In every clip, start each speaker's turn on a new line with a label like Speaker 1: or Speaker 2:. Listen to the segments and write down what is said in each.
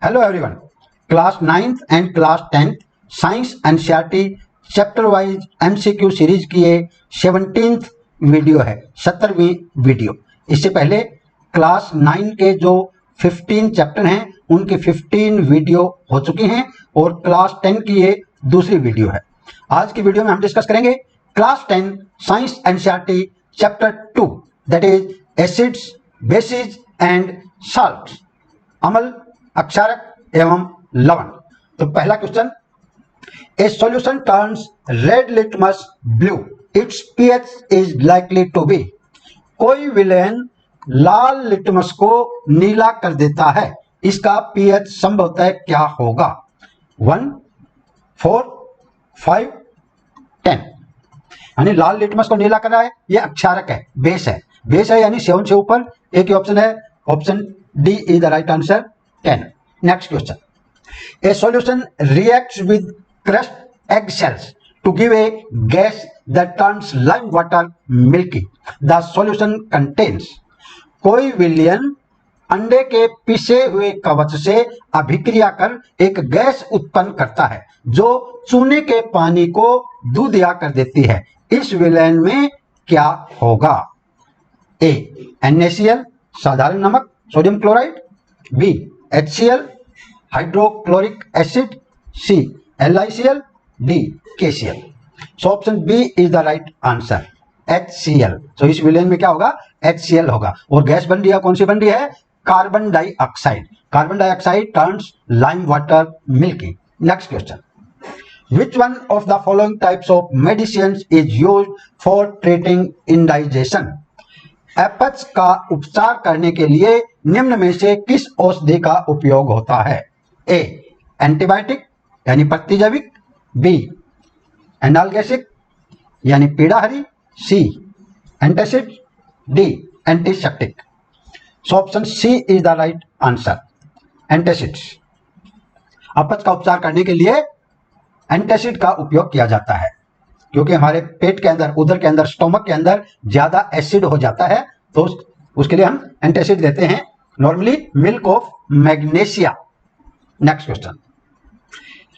Speaker 1: Hello everyone, class 9th and class 10th science NCERT chapter wise MCQ series की ये 17th video है, 17वीं video. इससे पहले class 9 के जो 15 चैप्टर हैं उनकी 15 वीडियो हो चुकी हैं और क्लास 10 की ये दूसरी वीडियो है। आज की वीडियो में हम डिस्कस करेंगे class 10 science NCERT chapter 2 that is acids, bases and salts, अम्ल, अक्षारक एवं लवण। तो पहला question, a solution turns red litmus blue, its pH is likely to be. कोई विलेन लाल लिटमस को नीला कर देता है, इसका पीएच संभवतः क्या होगा? 1, 4, 5, 10। यानी लाल लिटमस को नीला कर रहा है, यह अक्षारक है, बेस है। बेस है यानी 7 से ऊपर एक ही ऑप्शन है, option D is the right answer, 10। Next question. A solution reacts with crushed egg cells to give a gas that turns lime water milky. The solution contains. कोई विलयन अंडे के पिसे हुए कवच से अभिक्रिया कर एक गैस उत्पन्न करता है जो चूने के पानी को दूधिया कर देती है। इस विलयन में क्या होगा? ए NaCl साधारण नमक sodium chloride, B HCl hydrochloric acid, C LiCl, D KCl। So option B is the right answer, HCl। तो इस विलयन में क्या होगा? HCl होगा। और गैस बन रही है, कौन सी बन रही है? Carbon dioxide. Carbon dioxide turns lime water milky. Next question, which one of the following types of medicines is used for treating indigestion? अपच का उपचार करने के लिए निम्न में से किस औषधि का उपयोग होता है? ए एंटीबायोटिक यानी प्रतिजैविक, बी एनाल्गेसिक यानी पीड़ाहरी, C antacid, D antiseptic. So option C is the right answer, antacid. अपच का उपचार करने के लिए एंटासिड का उपयोग किया जाता है क्योंकि हमारे पेट के अंदर, उदर के अंदर, स्टोमक के अंदर ज्यादा एसिड हो जाता है, तो उसके लिए हम एंटासिड देते हैं, normally milk of magnesia. Next question,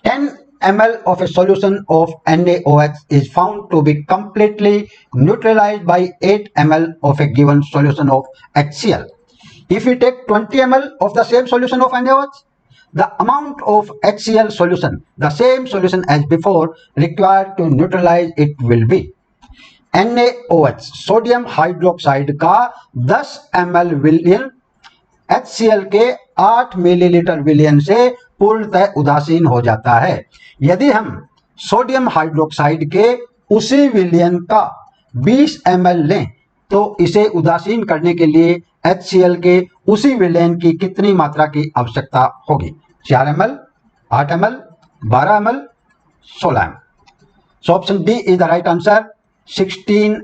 Speaker 1: 10 ml of a solution of NaOH is found to be completely neutralized by 8 ml of a given solution of HCl. If we take 20 ml of the same solution of NaOH, the amount of HCl solution, the same solution as before, required to neutralize it will be NaOH sodium hydroxide का 10 ml विलयन HCl के 8 millilitre विलयन से पूर्णतः उदासीन हो जाता है। यदि हम सोडियम हाइड्रोक्साइड के उसी विलयन का 20 ml लें तो इसे उदासीन करने के लिए HCl के उसी विलयन की कितनी मात्रा की आवश्यकता होगी? 4 ml, 8 ml, 12 ml, 16 ml। So option D is the right answer, 16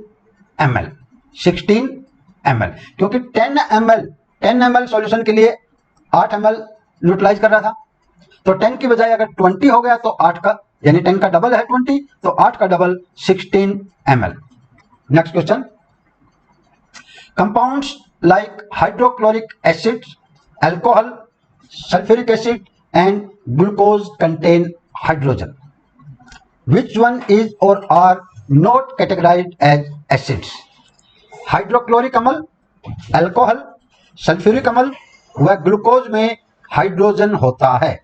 Speaker 1: ml। 16 ml क्योंकि 10 ml सॉल्यूशन के लिए 8 ml न्यूट्रलाइज कर रहा था, तो 10 की बजाय अगर 20 हो गया तो 8 का यानी 10 का डबल है 20, तो 8 का double 16 ml। Next question, compounds like hydrochloric acid, alcohol, sulphuric acid and glucose contain hydrogen. Which one is or are not categorized as acids? Hydrochloric अम्ल, अल्कोहल, सल्फ्यूरिक अम्ल व ग्लूकोज में हाइड्रोजन होता है।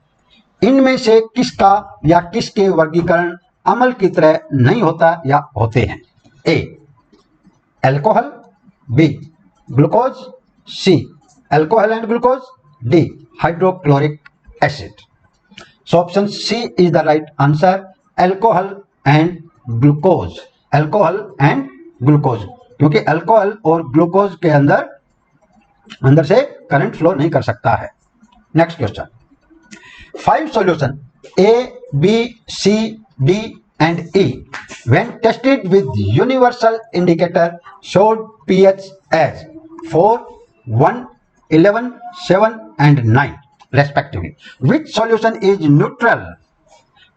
Speaker 1: इनमें से किसका या किसके वर्गीकरण अम्ल की तरह नहीं होता या होते हैं? A alcohol, B glucose, C alcohol and glucose, D hydrochloric acid. So option C is the right answer, alcohol and glucose. Alcohol and glucose क्योंकि अल्कोहल और ग्लूकोज के अंदर से करंट फ्लो नहीं कर सकता है। Next question, 5 solution A, B, C, D and E when tested with universal indicator showed pH as 4, 1, 11, 7 and 9 respectively. Which solution is neutral?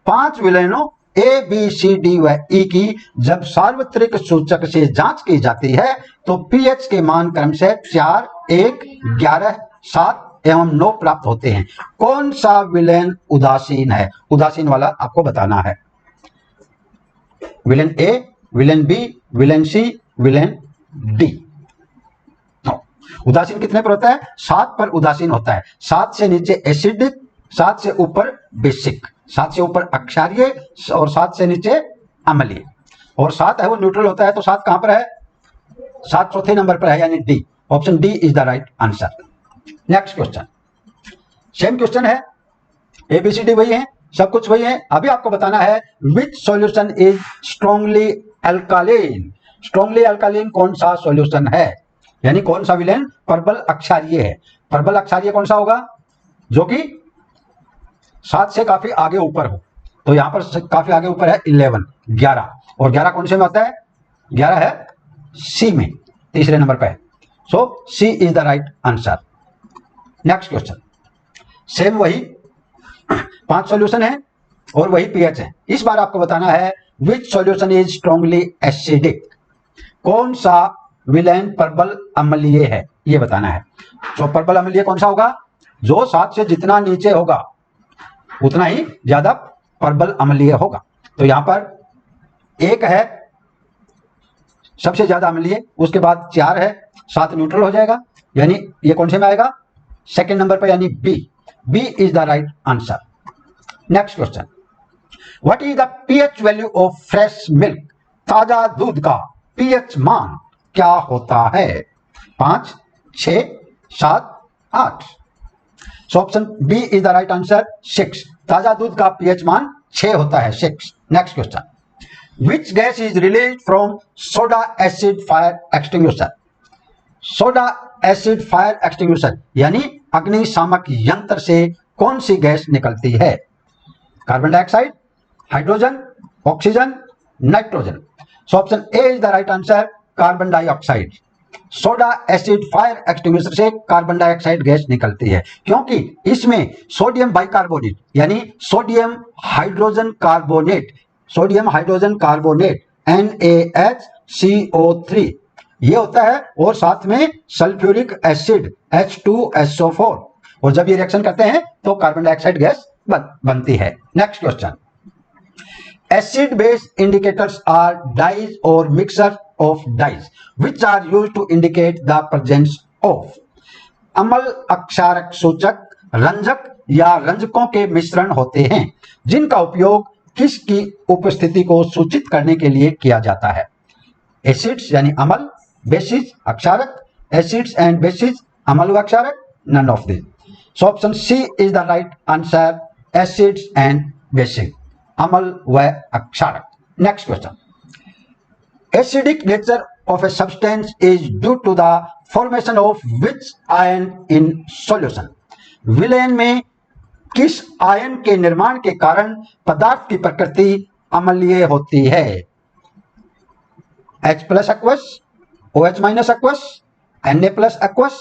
Speaker 1: 5 विलयनों A, B, C, D व E की जब सार्वत्रिक सूचक से जांच की जाती है तो pH के मान क्रमशः 4, 1, 11, 7 एवं नो प्राप्त होते हैं। कौन सा विलेन उदासीन है? उदासीन वाला आपको बताना है। विलेन ए, विलेन बी, विलेन सी, विलेन डी। उदासीन कितने पर होता है? 7 पर उदासीन होता है। 7 से नीचे एसिडिक, 7 से ऊपर बेसिक, 7 से ऊपर अक्षारीय और 7 से नीचे अम्लीय, और 7 है वो न्यूट्रल होता है। तो 7 कहां पर है? 7 चौथे नंबर पर है, यानी D. Option D is the right answer. Next question, same question है, एबीसीडी वही है, सब कुछ वही है। अभी आपको बताना है विच सॉल्यूशन इज स्ट्रांगली अल्कालीन। स्ट्रांगली अल्कालीन कौन सा सॉल्यूशन है, यानी कौन सा विलेन प्रबल अक्षारीय है। प्रबल अक्षारीय कौन सा होगा? जो कि 7 से काफी आगे ऊपर हो। तो यहां पर काफी आगे ऊपर है 11, और 11 कौन से में आता है? 11 है सी में, तीसरे नंबर पर है। So C is the right answer. Next question, same वही 5 सॉल्यूशन है और वही पीएच है। इस बार आपको बताना है विच सॉल्यूशन इज स्ट्रांगली एसिडिक। कौन सा विलेन प्रबल अम्लीय है, ये बताना है। तो प्रबल अम्लीय कौन सा होगा? जो 7 से जितना नीचे होगा उतना ही ज्यादा प्रबल अम्लीय होगा। तो यहां पर 1 है सबसे ज्यादा अम्लीय, उसके बाद 4 है, 7 न्यूट्रल हो जाएगा, यानी ये कौन से में आएगा? सेकेंड नंबर पर, यानी B. B is the right answer. Next question, what is the pH value of fresh milk. ताजा दूध का पीएच मान क्या होता है? 5, 6, 7, 8। So option B is the right answer, 6। ताजा दूध का पीएच मान 6 होता है, 6। Next question, which gas is release from soda acid fire extinguisher. Soda acid fire extinguisher यानी अग्निशामक यंत्र से कौन सी गैस निकलती है? Carbon dioxide, hydrogen, oxygen, nitrogen. So option A is the right answer, carbon dioxide. Soda acid fire extinguisher से carbon dioxide gas निकलती है, क्योंकि इसमें सोडियम बाइकार्बोनेट यानी sodium hydrogen carbonate, sodium hydrogen carbonate NaHCO3 ये होता है, और साथ में सल्फ्यूरिक एसिड H2SO4, और जब ये रिएक्शन करते हैं तो कार्बन डाइऑक्साइड गैस बनती है। Next question, acid base indicators are dyes or mixer of dyes which are used to indicate the presence of. अम्ल अक्षारक सूचक रंजक या रंजकों के मिश्रण होते हैं जिनका उपयोग किसकी उपस्थिति को सूचित करने के लिए किया जाता है? एसिड्स यानी अम्ल, बेसिस अक्षारक, एसिड्स एंड बेसिस अम्ल व अक्षारक, none of this. So option C is the right answer, acids and bases, अम्ल व अक्षारक। Next question, acidic nature of a substance is due to the formation of which ion in solution। Villain में किस ion के निर्माण के कारण पदार्थ की प्रकृति अम्लीय होती है? H plus aqueous, OH minus aqueous, Na plus aqueous,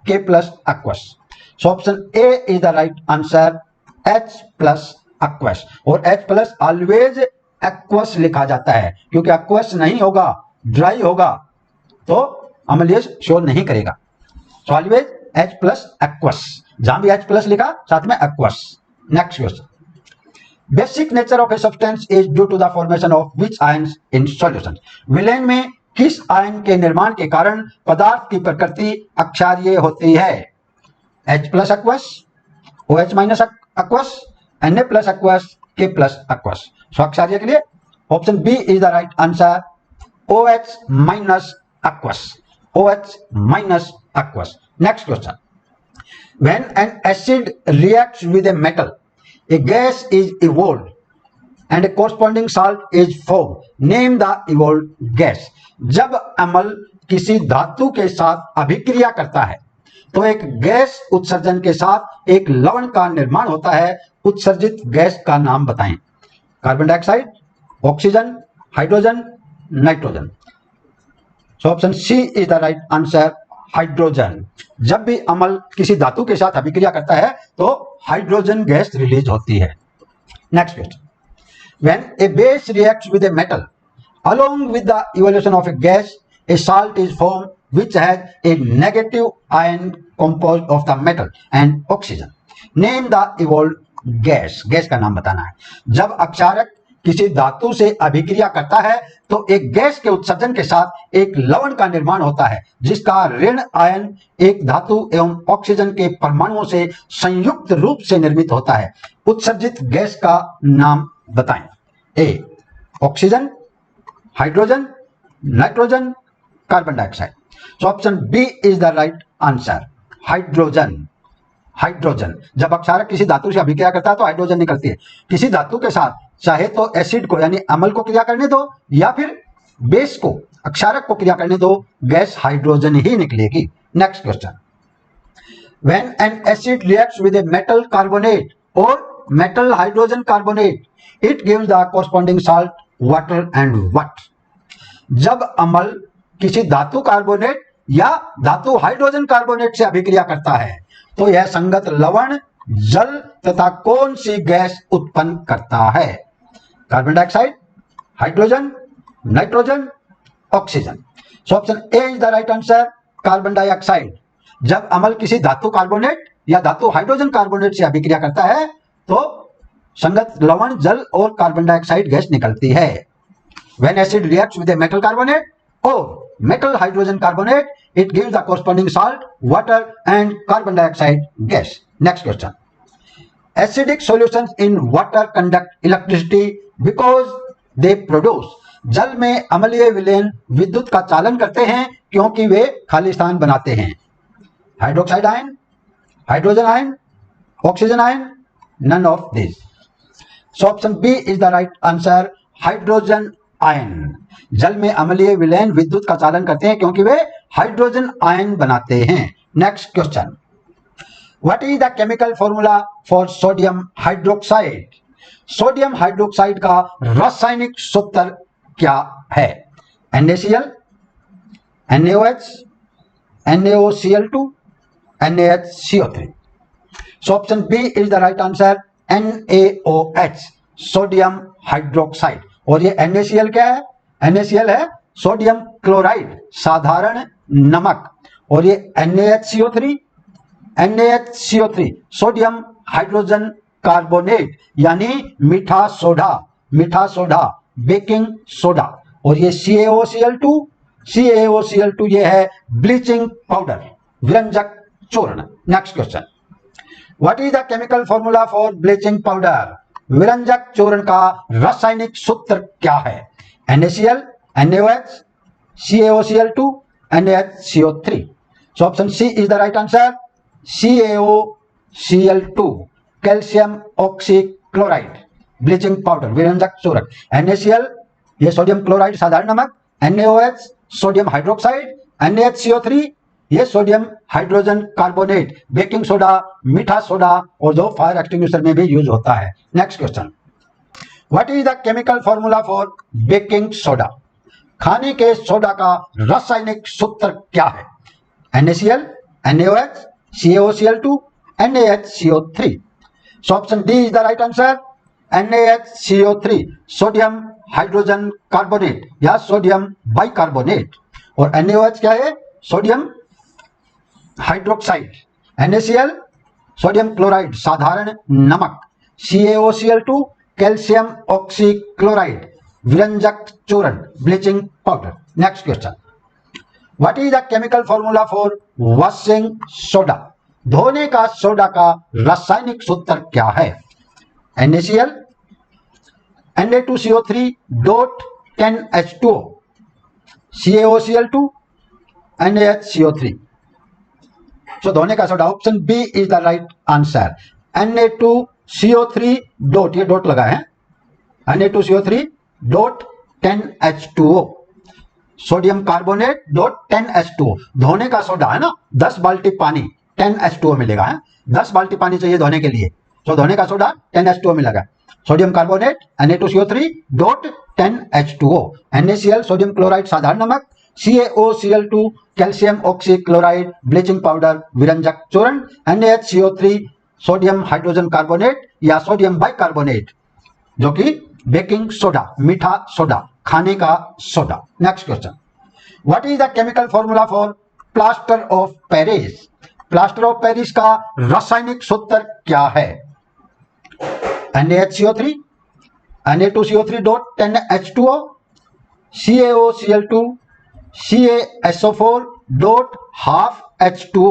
Speaker 1: K plus aqueous. So option A is the right answer, H plus aqueous. और H प्लस ऑलवेज एक्वस लिखा जाता है, क्योंकि एक्वस नहीं होगा, ड्राई होगा तो अम्लीय शो नहीं करेगा। So always H plus aqueous, जहां भी H प्लस लिखा साथ में aqueous. Next question, basic nature of a substance is due to the formation of which ions in solution. विलेन में किस आयन के निर्माण के कारण पदार्थ की प्रकृति अक्षारीय होती है? H plus aqueous, OH minus aqueous, Na plus aqueous, K plus aqueous. So अक्षारीय के लिए option B is the right answer, OH minus aqueous, OH minus aqueous। Next question, when an acid reacts with a metal, a gas is evolved and a corresponding salt is formed। Name the evolved gas। जब अम्ल किसी धातु के साथ अभिक्रिया करता है तो एक गैस उत्सर्जन के साथ एक लवण का निर्माण होता है। उत्सर्जित गैस का नाम बताएं। Carbon dioxide, oxygen, hydrogen, nitrogen. So option C is the right answer, hydrogen. जब भी अम्ल किसी धातु के साथ अभिक्रिया करता है तो हाइड्रोजन गैस रिलीज होती है। Next question, when A base reacts with a metal along with the evolution of A gas A salt is form which has a negative ion composed of the metal and oxygen. Name the evolved gas. Gas का नाम बताना है. जब अक्षारक किसी धातु से अभिक्रिया करता है तो एक गैस के उत्सर्जन के साथ एक लवण का निर्माण होता है जिसका ऋण आयन एक धातु एवं ऑक्सीजन के परमाणुओं से संयुक्त रूप से निर्मित होता है. उत्सर्जित गैस का नाम बताएं. A oxygen, hydrogen, nitrogen, carbon dioxide. So option B is the right answer. Hydrogen. Hydrogen. जब अक्षारक किसी धातु से अभिक्रिया करता है तो हाइड्रोजन निकलती है. किसी धातु के साथ चाहे तो एसिड को यानी अम्ल को क्रिया करने दो या फिर बेस को अक्षारक को क्रिया करने दो, गैस हाइड्रोजन ही निकलेगी. Next question. When an acid reacts with a metal carbonate or metal hydrogen carbonate it gives the corresponding salt water and what. जब अम्ल किसी धातु कार्बोनेट या धातु हाइड्रोजन कार्बोनेट से अभिक्रिया करता है तो यह संगत लवण, जल तथा कौन सी गैस उत्पन्न करता है? Carbon dioxide, hydrogen, nitrogen, oxygen. So option A is the right answer. Carbon dioxide. जब अम्ल किसी धातु कार्बोनेट या धातु हाइड्रोजन कार्बोनेट से अभिक्रिया करता है तो संगत लवण, जल और कार्बन डाइऑक्साइड गैस निकलती है. When acid reacts with a metal carbonate और metal hydrogen carbonate it gives the corresponding salt, water and carbon dioxide gas. Next question. Acidic solutions in water conduct electricity because they produce. जल में अम्लीय विलयन विद्युत का चालन करते हैं क्योंकि वे खाली स्थान बनाते हैं. Hydroxide ion, hydrogen ion, oxygen ion, none of these. So option B is the right answer. Hydrogen ion. जल में अम्लीय विलयन विद्युत का चालन करते हैं क्योंकि वे हाइड्रोजन आयन बनाते हैं. Next question. What is the chemical formula for sodium hydroxide? Sodium hydroxide का रासायनिक सूत्र क्या है? NaCl, NaOH, NaOCl2, NaHCO3. So option B is the right answer. NaOH, sodium hydroxide. और ये NaCl क्या है? NaCl है सोडियम क्लोराइड, साधारण नमक. और ये NaHCO3, NaHCO3 sodium hydrogen carbonate यानी मीठा सोडा, मीठा सोडा, बेकिंग सोडा. और ये CaOCl2, CaOCl2 ये है ब्लीचिंग पाउडर, विरंजक चूर्ण. Next question. What is the chemical formula for bleaching powder? विरंजक चूर्ण का रासायनिक सूत्र क्या है? NaCl, NaOH, CaOCl2, NaHCO3. So option C is the right answer. CaOCl2, calcium oxychloride, bleaching powder, विरंजक चूर्ण. NaCl ये सोडियम क्लोराइड, साधारण नमक. NaOH sodium hydroxide. NaHCO3 ये sodium hydrogen carbonate, baking soda, मीठा सोडा और जो फायर एक्सटिंग्विशर में भी यूज होता है. Next question. What is the chemical formula for baking soda? खाने के सोडा का रासायनिक सूत्र क्या है? NaCl, NaOH, CaOCl2, NaHCO3. So option D is the right answer. NaHCO3 sodium hydrogen carbonate या सोडियम बाइकार्बोनेट. और NaOH क्या है? Sodium hydroxide. NaCl sodium chloride, साधारण नमक. CaOCl2 कैल्शियम ऑक्सीक्लोराइड, विरंजक चूर्ण, bleaching powder. Next question. What is the chemical formula for washing soda? धोने का soda का रासायनिक सूत्र क्या है? NaCl, Na2CO3 dot 10H2O, CaOCl2, NaHCO3. So धोने का soda. Option B is the right answer. Na2CO3 dot, ये डॉट लगा है, Na2CO3 dot 10H2O, sodium carbonate dot 10H2O. धोने का सोडा है ना, 10 बाल्टी पानी 10H2O मिलेगा है. 10 बाल्टी पानी चाहिए धोने के लिए. तो धोने का सोडा 10H2O मिलेगा. Sodium carbonate Na2CO3 dot 10H2O. NaCl sodium chloride, साधारण नमक. CaOCl2 calcium oxychloride, bleaching powder, विरंजक चूर्ण. NaHCO3 सोडियम हाइड्रोजन कार्बोनेट या सोडियम बाइकार्बोनेट जो कि बेकिंग सोडा, मीठा सोडा, खाने का soda. Next question. What is the chemical formula for plaster of Paris? Plaster of Paris का रासायनिक सूत्र क्या है? NaHCO3, Na2CO3 dot 10H2O, CaOCl2, CaSO4 dot half H2O.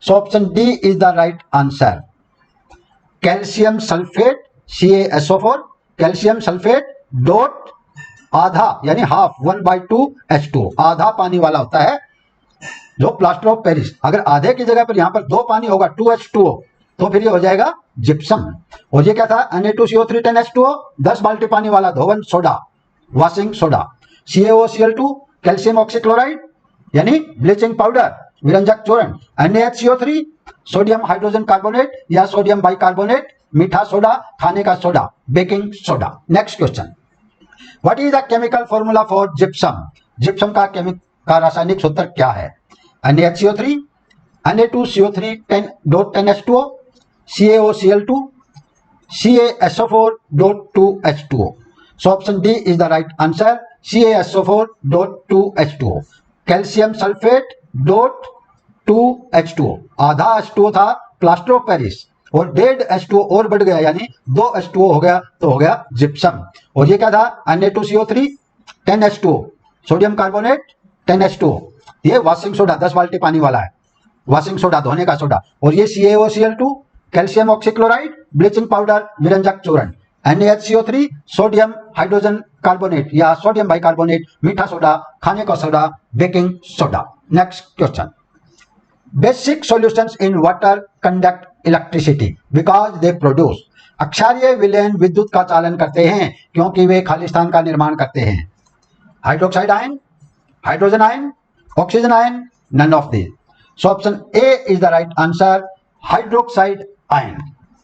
Speaker 1: So option D is the right answer. Calcium sulphate CaSO4, calcium sulphate dot आधा यानी half 1/2 H2O, आधा पानी वाला होता है जो प्लास्टर ऑफ पेरिस। अगर आधे की जगह पर यहां पर 2 पानी होगा 2H2O, तो फिर ये हो जाएगा जिप्सम। और ये क्या था? Na2CO3 10H2O, 10 बाल्टी पानी वाला धोवन soda, washing soda. CaOCl2 calcium oxychloride यानी ब्लीचिंग पाउडर, विरंजक चूर्ण। NaHCO3 सोडियम हाइड्रोजन कार्बोनेट या सोडियम बाइकार्बोनेट, मीठा सोडा, खाने का soda, baking soda. Next question, what is the chemical formula for gypsum? Gypsum का रासायनिक सूत्र क्या है? NaHCO3, Na2CO3 10H2O, CaOCl2, CaSO4 dot 2H2O. So option D is the right answer. CaSO4 dot 2H2O. Calcium sulphate dot 2H2O, आधा H2O था plaster of Paris और 1.5 H2O और बढ़ गया यानी 2 H2O हो गया, तो हो गया जिप्सम। और ये क्या था? Na2CO3 10H2O, sodium carbonate 10H2O, ये वॉशिंग सोडा 10 बाल्टी पानी वाला है, वॉशिंग सोडा धोने का सोडा। और ये CaOCl2 calcium oxychloride, bleaching powder, विरंजक चूर्ण। NaHCO3 सोडियम हाइड्रोजन कार्बोनेट या सोडियम बाइकार्बोनेट, मीठा सोडा, खाने का soda, baking soda. Next question, basic solutions in water conduct electricity because they produce. अक्षारीय विलयन विद्युत का चालन करते हैं क्योंकि वे खालिस्तान का निर्माण करते हैं। Hydroxide ion, hydrogen ion, oxygen ion, none of this. So option A is the right answer, hydroxide ion.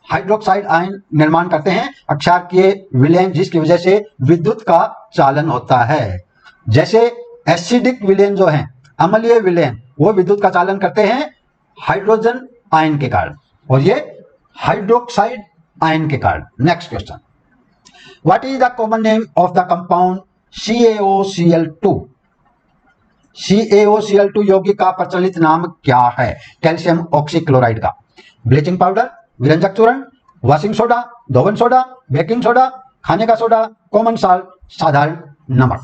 Speaker 1: Hydroxide ion निर्माण करते हैं अक्षारीय विलयन, जिसकी वजह से विद्युत का चालन होता है। जैसे एसिडिक विलयन जो है, अम्लीय विलयन, वो विद्युत का चालन करते हैं हाइड्रोजन आयन के कारण, और ये हाइड्रोक्साइड आयन के कारण। Next question, what is the common name of the compound CaOCl2? CaOCl2 यौगिक का प्रचलित नाम क्या है? कैल्शियम ऑक्सीक्लोराइड का। ब्लीचिंग पाउडर, विरंजक चूर्ण, वॉशिंग सोडा, धोवन सोडा, बेकिंग सोडा, खाने का सोडा, कॉमन साल्ट, साधारण नमक।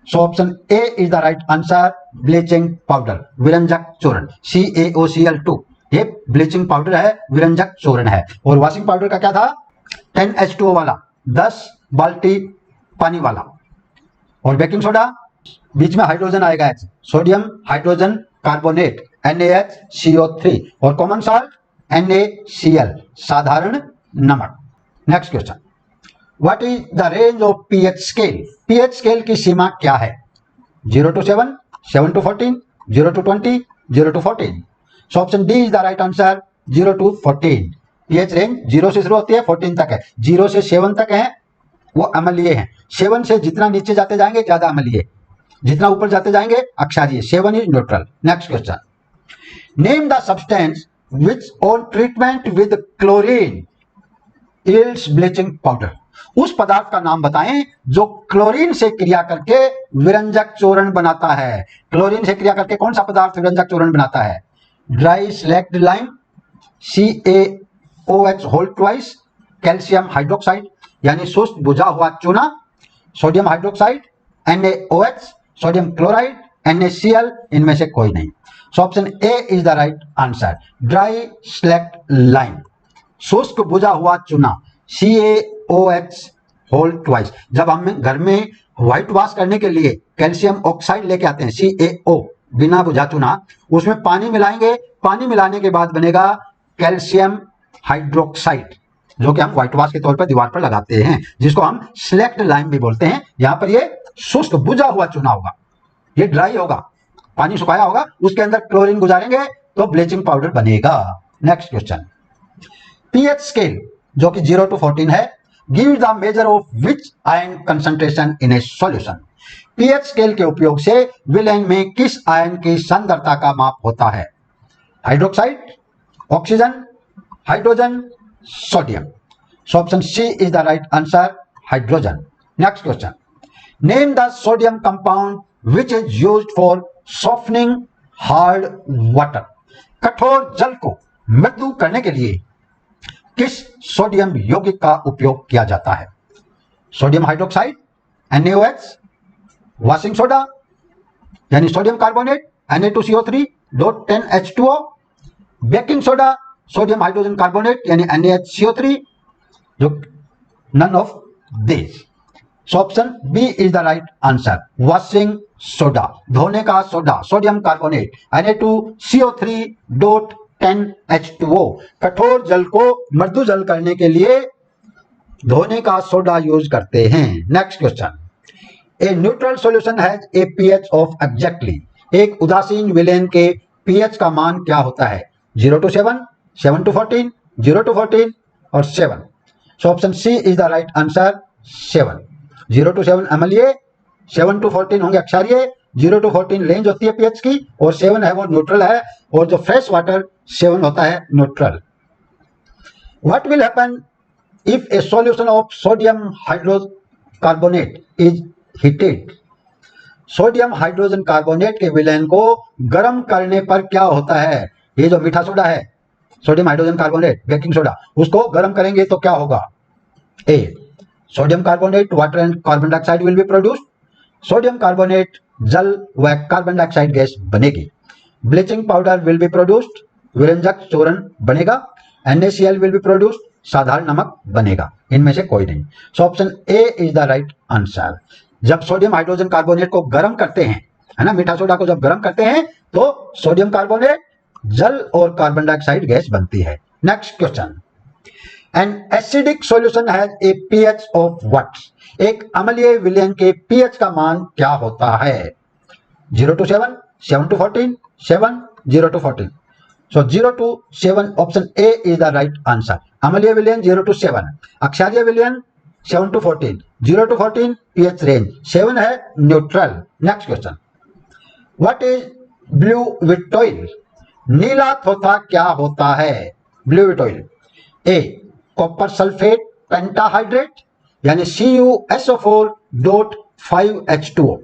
Speaker 1: So option A is the right answer, bleaching powder, विरंजक चूर्ण, CaOCl2 ये ब्लीचिंग पाउडर है, विरंजक चूर्ण है। और वॉशिंग पाउडर का क्या था? 10H2O वाला, 10 बाल्टी पानी वाला। और बेकिंग सोडा, बीच में हाइड्रोजन आएगा, सोडियम हाइड्रोजन कार्बोनेट NaHCO3, और कॉमन साल्ट NaCl, साधारण नमक। Next question, what is the range of pH scale? pH scale की सीमा क्या है? 0 to 7, 7 to 14, 0 to 20, 0 to 14। So option D is the right answer, 0 to 14। pH range 0 से शुरू होती है, 14 तक है। 0 से 7 तक है वो अम्लीय है, 7 से जितना नीचे जाते जाएंगे ज्यादा अम्लीय, जितना ऊपर जाते जाएंगे अक्षारीय। 7 is neutral. Next question, name the substance which on treatment with chlorine yields bleaching powder. उस पदार्थ का नाम बताएं जो क्लोरीन से क्रिया करके विरंजक चूर्ण बनाता है। क्लोरीन से क्रिया करके कौन सा पदार्थ विरंजक चूर्ण बनाता है? Dry slaked lime, CaOH whole twice, calcium hydroxide यानी शुष्क बुझा हुआ चूना, sodium hydroxide, NaOH, sodium chloride, NaCl, इनमें से कोई नहीं। So option A is the right answer, dry slaked lime, शुष्क बुझा हुआ चूना, CaOH होल ट्वाइस। जब हम घर में व्हाइट वॉश करने के लिए कैल्शियम ऑक्साइड लेके आते हैं, CaO, बिना बुझा चूना, उसमें पानी मिलाएंगे, पानी मिलाने के बाद बनेगा कैल्शियम हाइड्रोक्साइड, जो कि हम व्हाइट वॉश के तौर पर दीवार पर लगाते हैं, जिसको हम स्लैक्ड लाइम भी बोलते हैं। यहां पर ये शुष्क बुझा हुआ चूना होगा, ये ड्राई होगा, पानी सुखाया होगा, उसके अंदर क्लोरीन गुजारेंगे तो ब्लीचिंग पाउडर बनेगा। नेक्स्ट क्वेश्चन, pH स्केल जो कि 0 to 14 है, give the measure of which ion concentration in A solution. pH scale के उपयोग से विलयन में किस आयन की सांद्रता का माप होता है? Hydroxide, oxygen, hydrogen, sodium. So option C is the right answer, hydrogen. Next question, name the sodium compound which is used for softening hard water. कठोर जल को मृदु करने के लिए किस सोडियम यौगिक का उपयोग किया जाता है? Sodium hydroxide, NaOH, washing soda यानी sodium carbonate Na2CO3.10H2O, baking soda sodium hydrogen carbonate यानी NaHCO3, जो none of this. So option B is the right answer, washing soda, धोने का सोडा, सोडियम कार्बोनेट Na2CO3.10H2O। कठोर जल को मृदु जल करने के लिए धोने का सोडा यूज करते हैं। Next question, a neutral solution has a pH of exactly. एक उदासीन विलेन के pH का मान क्या होता है? 0 to 7, 7 to 14, 0 to 14 और 7। So option C is the right answer, 7। 0 to 7 अम्लीय, 7 to 14 होंगे क्षारीय, 0 to 14 रेंज होती है pH की, और 7 है वो न्यूट्रल है, और जो फ्रेश वाटर 7 होता है neutral. What will happen if A solution of sodium hydrocarbonate is heated? Sodium hydrogen carbonate के विलयन को गर्म करने पर क्या होता है? ये जो मीठा सोडा है sodium hydrogen carbonate, baking soda, उसको गर्म करेंगे तो क्या होगा? A, sodium carbonate water and carbon dioxide will be produced. Sodium carbonate जल व कार्बन डाइऑक्साइड गैस बनेगी। Bleaching powder will be produced, विरंजक चूर्ण बनेगा। NaCl विल बी प्रोड्यूस्ड, साधारण नमक बनेगा। इनमें से कोई नहीं। So option A is the right answer. जब सोडियम हाइड्रोजन कार्बोनेट को गर्म करते हैं, है ना, मीठा सोडा को जब गर्म करते हैं तो सोडियम कार्बोनेट जल और कार्बन डाइऑक्साइड गैस बनती है। Next question, an acidic solution has a pH of what? एक अम्लीय विलयन के pH का मान क्या होता है? 0 to 7, 7 to 14, 7, 0 to 14। So 0 to 7 option A is the right answer. अम्लीय विलयन 0 to 7, अक्षारीय विलयन 7 to 14, 0 to 14 pH रेंज, 7 है neutral. Next question, what is blue vitriol? नीला थोथा क्या होता है? Blue vitriol, A copper sulphate pentahydrate यानी CuSO4.5H2O,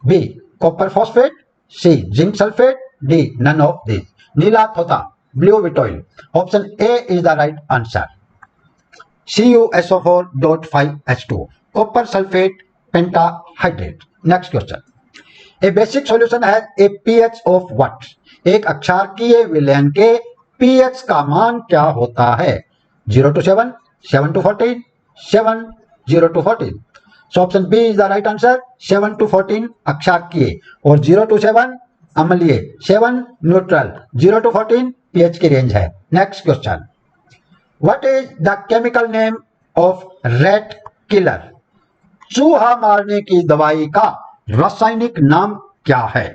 Speaker 1: B copper phosphate, C zinc sulphate, D none of this. नीला थोथा blue vitriol, option A is the right answer, CuSO4.5H2O, copper sulphate pentahydrate. Next question, a basic solution has a pH of what? एक अक्षारकीय विलयन के pH का मान क्या होता है? 0 to 7, 7 to 14, 7, 0 to 14। So option B is the right answer, 7 to 14 अक्षारकीय और 0 to 7 अम्लीय, 7 न्यूट्रल, 0 to 14 pH की रेंज है। Next question, what is the chemical name of rat killer? चूहा मारने की दवाई का रासायनिक नाम क्या है?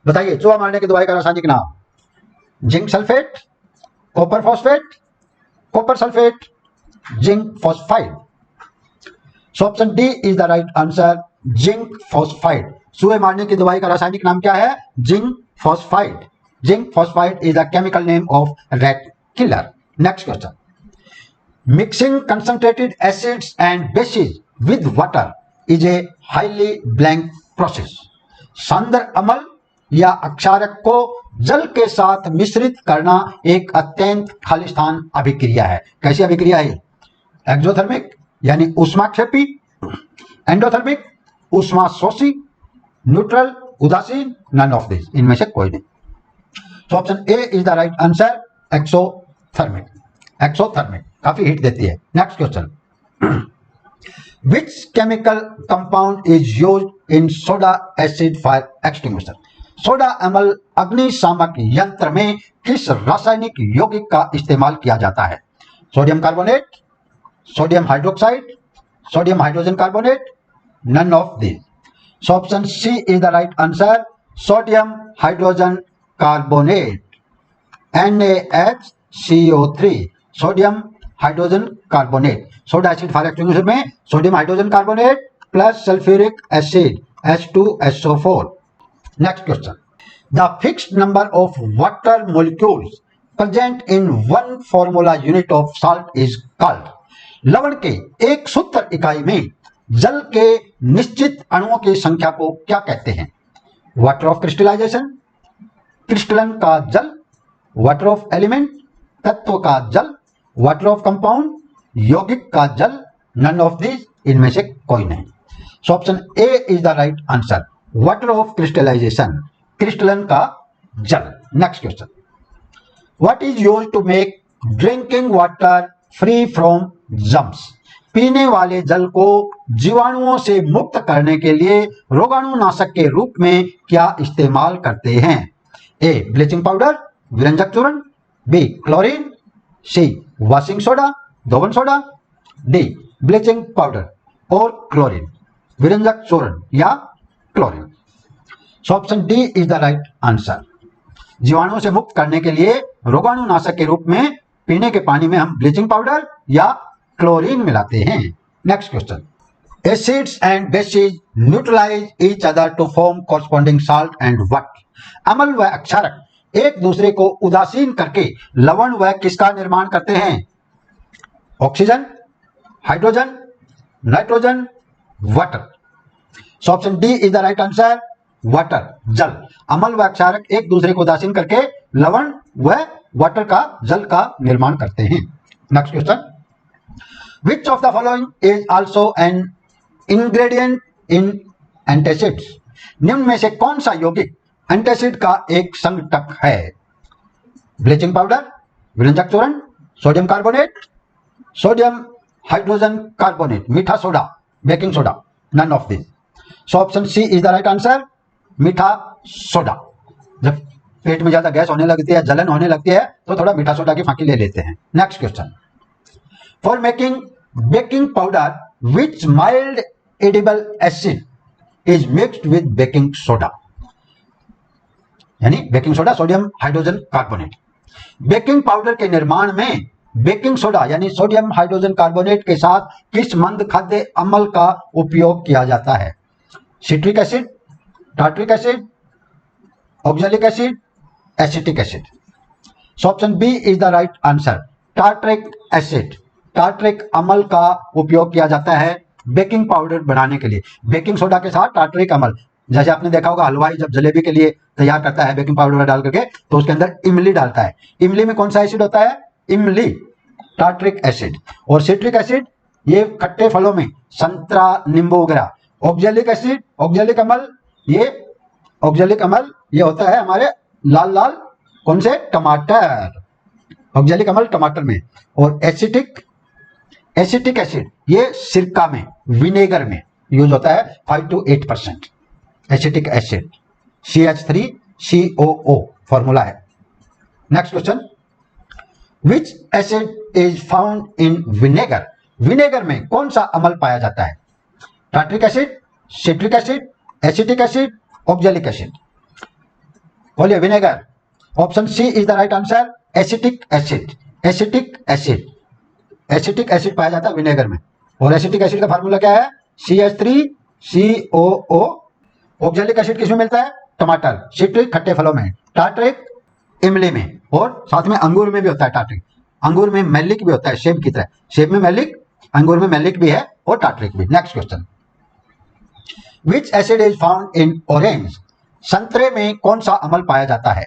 Speaker 1: बताइए, चूहा मारने की दवाई का रासायनिक नाम? Zinc sulphate, copper phosphate, copper sulphate, zinc phosphide. So option D is the right answer, zinc phosphide. चूहे मारने की दवाई का रासायनिक नाम क्या है? Zinc phosphide. Zinc phosphide is the chemical name of rat killer. Next question, mixing concentrated acids and bases with water is a highly blank process. सांद्र अम्ल या अक्षारक को जल के साथ मिश्रित करना एक अत्यंत खालिस्तान अभिक्रिया है। कैसी अभिक्रिया है? एक्सोथर्मिक यानी ऊष्माक्षेपी, एंडोथर्मिक ऊष्माशोषी, न्यूट्रल उदासीन, नन ऑफ दिस। इनमें से कोई नहीं। तो option A is the right answer, exothermic. Exothermic काफी हीट देती है। Next question, which chemical compound is used in soda acid fire extinguisher? Soda अम्ल अग्निशामक यंत्र में किस रासायनिक यौगिक का इस्तेमाल किया जाता है? Sodium carbonate, sodium hydroxide, sodium hydrogen carbonate, none of this. So option C is the right answer, sodium hydrogen carbonate, NaHCO3, sodium hydrogen carbonate. Soda acid fire extinguisher में sodium hydrogen carbonate plus sulphuric acid H2SO4। Next question, the fixed number of water molecules present in one formula unit of salt is called. लवण के एक सूत्र इकाई में जल के निश्चित अणुओं की संख्या को क्या कहते हैं? वाटर ऑफ क्रिस्टलाइजेशन, क्रिस्टलन का जल, वाटर ऑफ एलिमेंट, तत्व का जल, वाटर ऑफ कंपाउंड, यौगिक का जल, नन ऑफ दिस, इनमें से कोई नहीं। So option A is the right answer, water of crystallisation, क्रिस्टलन का जल। Next question, what is used to make drinking water free from germs? पीने वाले जल को जीवाणुओं से मुक्त करने के लिए रोगाणुनाशक के रूप में क्या इस्तेमाल करते हैं? ए ब्लीचिंग पाउडर, विरंजक चूर्ण, B chlorine, C washing soda, धोवन सोडा, डी ब्लीचिंग पाउडर और क्लोरीन, विरंजक चूर्ण या chlorine. So option D is the right answer. जीवाणुओं से मुक्त करने के लिए रोगाणुनाशक के रूप में पीने के पानी में हम ब्लीचिंग पाउडर या क्लोरीन मिलाते हैं। Next question, acids and bases neutralize each other to form corresponding salt and what? अम्ल व क्षारक एक दूसरे को उदासीन करके लवण व किसका निर्माण करते हैं? Oxygen, hydrogen, nitrogen, water. So option D is the right answer, water, जल। अम्ल व क्षारक एक दूसरे को उदासीन करके लवण व वाटर का, जल का निर्माण करते हैं। Next question, which of the following is also an ingredient in antacids? निम्न में से कौन सा यौगिक एंटासिड का एक संघटक है? ब्लीचिंग पाउडर, विरंजक चूर्ण, sodium carbonate, sodium hydrogen carbonate, मीठा soda, baking soda, none of this. So option C is the right answer, मीठा सोडा। जब पेट में ज्यादा गैस होने लगती है, जलन होने लगती है, तो थोड़ा मीठा सोडा की फांकी ले लेते हैं। Next question, for making baking powder which mild edible acid is mixed with baking soda? यानी baking soda, sodium hydrogen carbonate. Baking powder के निर्माण में बेकिंग सोडा यानी सोडियम हाइड्रोजन कार्बोनेट के साथ किस मंद खाद्य अम्ल का उपयोग किया जाता है? Citric acid, tartaric acid, oxalic acid, acetic acid. So option B is the right answer, tartaric acid. Tartaric अम्ल का उपयोग किया जाता है बेकिंग पाउडर बनाने के लिए। बेकिंग सोडा के साथ टार्ट्रिक अम्ल, जैसे आपने देखा होगा हलवाई जब जलेबी के लिए तैयार करता है बेकिंग पाउडर डाल करके, तो उसके अंदर इमली डालता है। इमली में कौन सा एसिड होता है? इमली, टार्ट्रिक एसिड। और सिट्रिक एसिड ये खट्टे फलों में संतरा, नींबू वगैरह। ऑक्सैलिक एसिड, ऑक्सैलिक अम्ल, ये ऑक्सैलिक अम्ल ये होता है हमारे लाल लाल कौन से? टमाटर, ऑक्सैलिक अम्ल टमाटर में। और एसिटिक एसिड ये सिरका में, विनेगर में यूज होता है 5 to 8%। Acetic acid CH3COO formula है। Next question, which acid is found in vinegar? Vinegar में कौन सा अम्ल पाया जाता है? Tartaric acid, citric acid, acetic acid, oxalic acid. बोलिए vinegar. Option C is the right answer, acetic acid. Acetic acid, acetic acid पाया जाता है विनेगर में। और एसिटिक एसिड का फार्मूला क्या है? CH3COO। ऑक्सैलिक एसिड किसमें मिलता है? टमाटर। सिट्रिक खट्टे फलों में, टार्ट्रिक इमली में, और साथ में अंगूर में भी होता है टार्ट्रिक। अंगूर में मैलिक भी होता है, सेब की तरह। सेब में मैलिक, अंगूर में मैलिक भी है और टार्ट्रिक भी। Next question, which acid is found in orange? संतरे में कौन सा अम्ल पाया जाता है?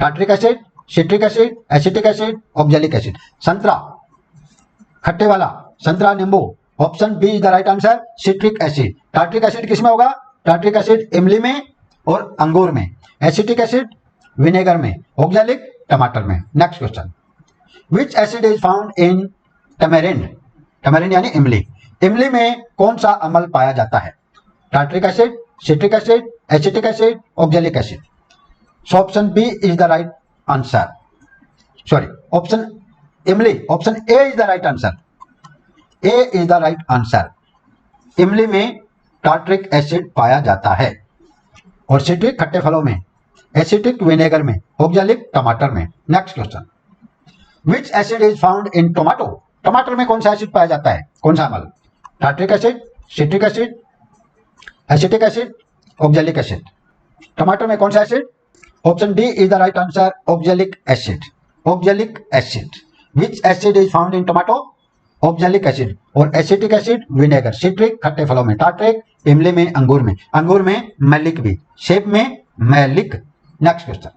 Speaker 1: Tartaric acid, citric acid, acetic acid, oxalic acid. संतरा खट्टे वाला, संतरा नींबू। Option B is the right answer, citric acid. Tartaric acid किसमें होगा? टार्ट्रिक एसिड इमली में और अंगूर में। एसिटिक एसिड विनेगर में, ऑक्सैलिक टमाटर में। Next question, which acid is found in tamarind? Tamarind यानी इमली। इमली में कौन सा अम्ल पाया जाता है? Tartaric acid, citric acid, acetic acid, oxalic acid. So option B is the right answer, sorry option इमली, option A is the right answer. A is the right answer. इमली में टार्ट्रिक एसिड पाया जाता है और सिट्रिक खट्टे फलों में, एसिटिक विनेगर में, ऑक्सैलिक टमाटर में। Next question, which acid is found in tomato? टमाटर में कौन सा एसिड पाया जाता है? कौन सा अम्ल? Tartaric acid, citric acid, acetic acid, oxalic acid. टमाटर में कौन सा acid? Option D is the right answer, oxalic acid. Oxalic acid. Which acid is found in tomato? Oxalic acid, और एसिटिक एसिड विनेगर, सिट्रिक खट्टे फलों में, tartaric इमली में, अंगूर में, अंगूर में मैलिक भी, सेब में malic. Next question,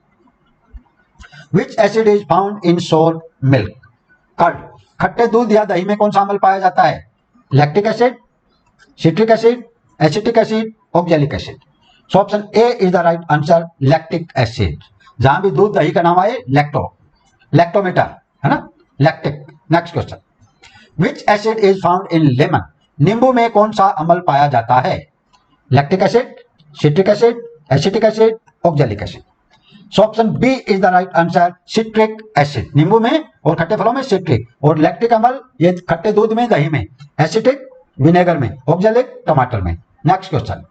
Speaker 1: which acid is found in sour milk? Curd, खट्टे दूध या दही में कौन सा अम्ल पाया जाता है? Lactic acid, citric acid, acetic acid, oxalic acid. So option A is the right answer, lactic acid. जहां भी दूध दही का नाम आए लैक्टोमीटर है ना, lactic. Next question, which acid is found in lemon? नींबू में कौन सा अम्ल पाया जाता है? Lactic acid, citric acid, acetic acid, oxalic acid. So option B is the right answer, citric acid. नींबू में और खट्टे फलों में सिट्रिक, और लैक्टिक अम्ल ये खट्टे दूध में, दही में, एसिटिक विनेगर में, ऑक्जेलिक टमाटर में। Next question,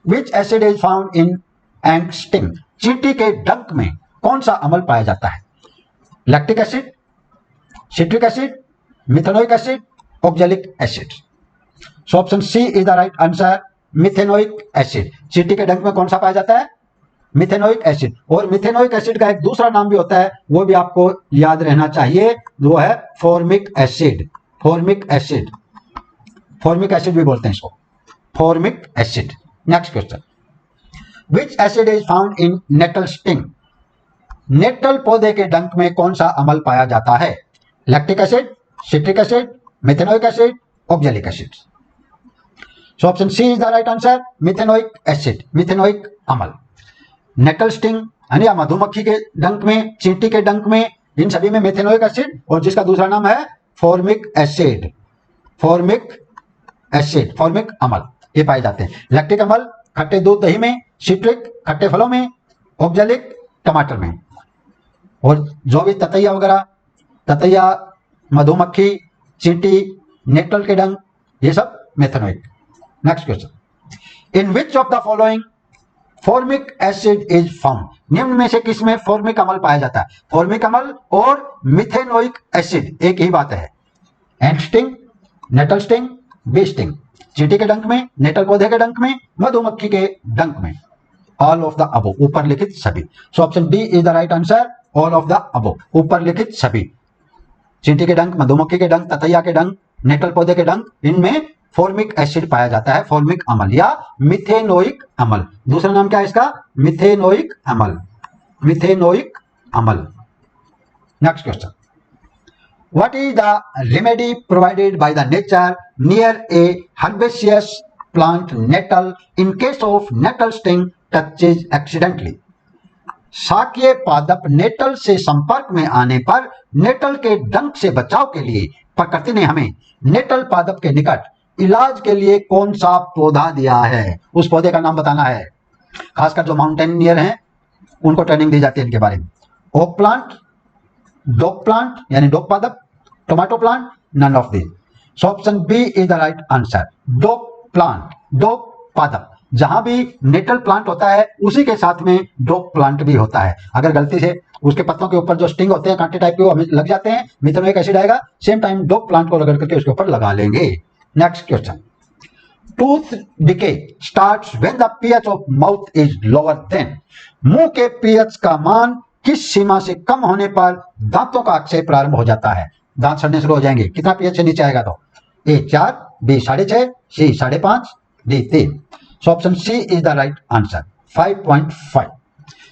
Speaker 1: which acid is found in ant sting? चींटी के डंक में कौन सा अम्ल पाया जाता है? Lactic acid, citric acid, methanoic acid, oxalic acid. So option C is the right answer, methanoic acid. चींटी के डंक में कौन सा पाया जाता है? Methanoic acid. और मिथेनोइक एसिड का एक दूसरा नाम भी होता है, वो भी आपको याद रहना चाहिए, वो है formic acid. Formic acid, formic acid भी बोलते हैं इसको, formic acid. Next question, which acid is found in nettle sting? Nettle पौधे के डंक में कौन सा अम्ल पाया जाता है? Lactic acid, citric acid, methanoic acid, oxalic acid. So option C is the right answer, methanoic acid, methanoic अम्ल। नेटल स्टिंग या मधुमक्खी के डंक में, चींटी के डंक में, इन सभी में मिथेनोइक एसिड, और जिसका दूसरा नाम है formic acid, formic acid, formic अम्ल, ये पाए जाते हैं। लैक्टिक अम्ल खट्टे दूध दही में, सिट्रिक खट्टे फलों में, ऑक्जेलिक टमाटर में। और जो भी ततैया वगैरह, ततैया, मधुमक्खी, चींटी, नेटल के डंक, ये सब methanoic. Next question, in which of the following formic acid is found? निम्न में से किसमें फॉर्मिक अम्ल पाया जाता है? फॉर्मिक अम्ल और मिथेनोइक एसिड एक ही बात है। Ant sting, nettle sting, bee sting. चींटी के डंक में, नेटल पौधे के डंक में, मधुमक्खी के डंक में। ऑल ऑफ द अबव, ऊपर लिखित सभी। सो option D is the right answer, all of the above, ऊपर लिखित सभी। चींटी के डंक, मधुमक्खी के डंक, ततैया के डंक, नेटल पौधे के डंक, इनमें फॉर्मिक एसिड पाया जाता है, फॉर्मिक अम्ल या मिथेनोइक अम्ल। दूसरा नाम क्या है इसका? मिथेनोइक अम्ल, मिथेनोइक अम्ल। Next question, what is the remedy provided by the nature near a herbaceous plant nettle in case of nettle sting touches accidentally? शाकीय पादप नेटल से संपर्क में आने पर नेटल के डंक से बचाव के लिए प्रकृति ने हमें नेटल पादप के निकट इलाज के लिए कौन सा पौधा दिया है? उस पौधे का नाम बताना है। खासकर जो माउंटेनियर हैं उनको ट्रेनिंग दी जाती है इनके बारे में। ओक प्लांट, डोक प्लांट यानी डोक पादप, tomato plant, none of this. So option B is the right answer, dock plant, dock पादप। जहां भी नेटल प्लांट होता है उसी के साथ में डोक प्लांट भी होता है। अगर गलती से उसके पत्तों के ऊपर जो स्टिंग होते हैं, कांटे टाइप के, वो हमें लग जाते हैं, मिथेनोइक एसिड आएगा, सेम टाइम डोक प्लांट को रगड़ करके उसके ऊपर लगा लेंगे। Next question, tooth decay starts when the pH of mouth is lower than? मुंह के पीएच का मान किस सीमा से कम होने पर दांतों का अक्षय प्रारंभ हो जाता है? दांत सड़ने शुरू हो जाएंगे। कितना पीएच से नीचे आएगा तो? A 4, B 6.5, C 5.5, D 3। So option C is the right answer, 5.5।